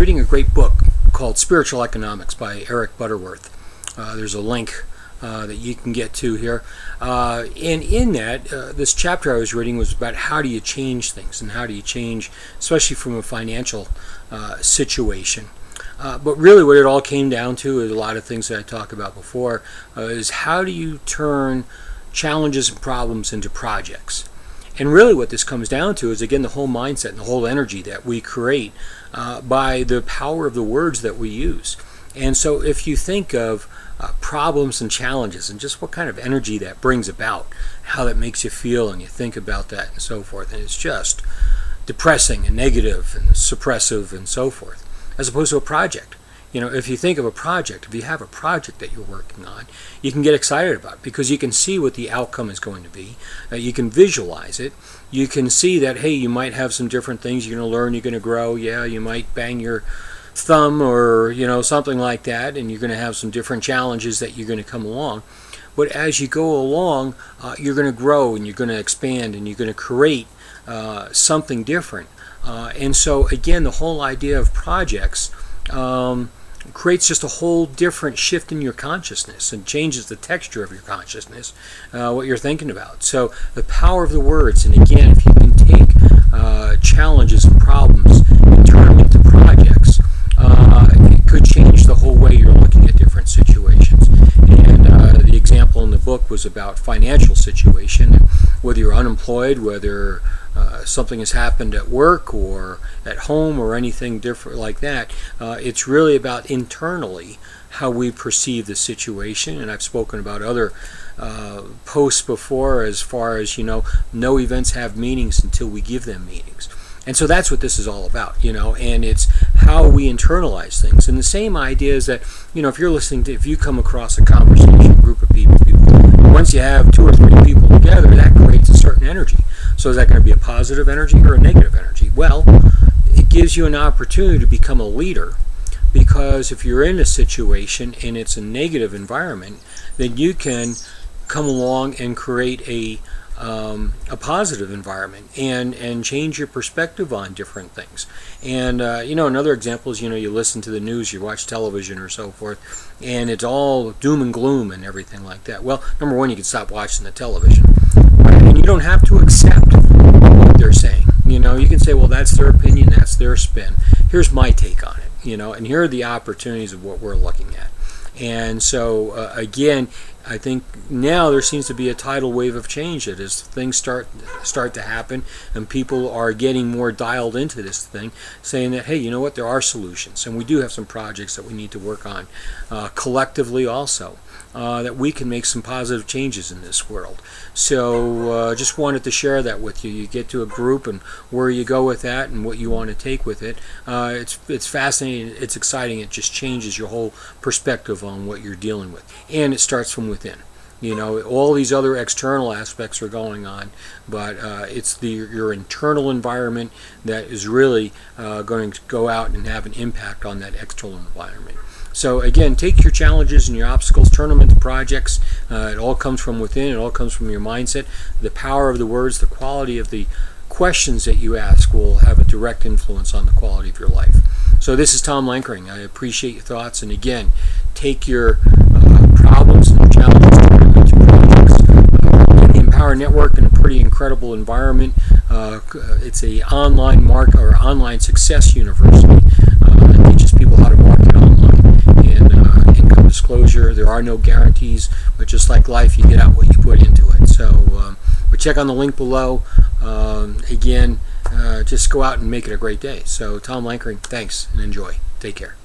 reading a great book called Spiritual Economics by Eric Butterworth. There's a link that you can get to here. And in that, this chapter I was reading was about how do you change things and how do you change, especially from a financial situation. But really what it all came down to is a lot of things that I talked about before, is how do you turn challenges and problems into projects. And really what this comes down to is, again, the whole mindset and the whole energy that we create by the power of the words that we use. And so if you think of problems and challenges and just what kind of energy that brings about, how that makes you feel, and you think about that and so forth, and it's just depressing and negative and suppressive and so forth, as opposed to a project. You know, if you think of a project, if you have a project that you're working on, you can get excited about it because you can see what the outcome is going to be. You can visualize it. You can see that, hey, you might have some different things you're going to learn, you're going to grow. Yeah, you might bang your thumb or, you know, something like that, and you're going to have some different challenges that you're going to come along. But as you go along, you're going to grow and you're going to expand and you're going to create something different. And so, again, the whole idea of projects creates just a whole different shift in your consciousness and changes the texture of your consciousness, what you're thinking about. So the power of the words, and again, if you can take challenges and problems and turn them into projects, it could change the whole way you're looking at different situations. And the example in the book was about financial situation, whether you're unemployed, whether something has happened at work or at home or anything different like that. It's really about internally how we perceive the situation. And I've spoken about other posts before, as far as, you know, no events have meanings until we give them meanings. And so that's what this is all about, you know, and it's how we internalize things. And the same idea is that, you know, if you're listening to, if you come across a conversation, group of people, once you have 2 or 3 people together, that creates a certain energy. So is that going to be a positive energy or a negative energy? Well, it gives you an opportunity to become a leader, because if you're in a situation and it's a negative environment, then you can come along and create a positive environment and change your perspective on different things. And you know, another example is, you know, you listen to the news, you watch television or so forth, and it's all doom and gloom and everything like that. Well, number one, you can stop watching the television, and you don't have to accept what they're saying. You know, you can say, well, that's their opinion, that's their spin. Here's my take on it, you know, and here are the opportunities of what we're looking at. And so, again, I think now there seems to be a tidal wave of change that as things start to happen and people are getting more dialed into this thing, saying that, hey, you know what, there are solutions. And we do have some projects that we need to work on collectively also, that we can make some positive changes in this world. So just wanted to share that with you. You get to a group and where you go with that and what you want to take with it. It's fascinating. It's exciting. It just changes your whole perspective on what you're dealing with. And it starts from within. You know, all these other external aspects are going on, but it's your internal environment that is really going to go out and have an impact on that external environment. So again, take your challenges and your obstacles, turn them into projects. It all comes from within. It all comes from your mindset. The power of the words, the quality of the questions that you ask will have a direct influence on the quality of your life. So this is Tom Lankering. I appreciate your thoughts. And again, take your problems and challenges, turn them into projects. The Empower Network in a pretty incredible environment. It's a online online success university that teaches people how to market online. And income disclosure, there are no guarantees, but just like life, you get out what you put into it. So but check on the link below. Again, just go out and make it a great day. So Tom Lankering, thanks and enjoy. Take care.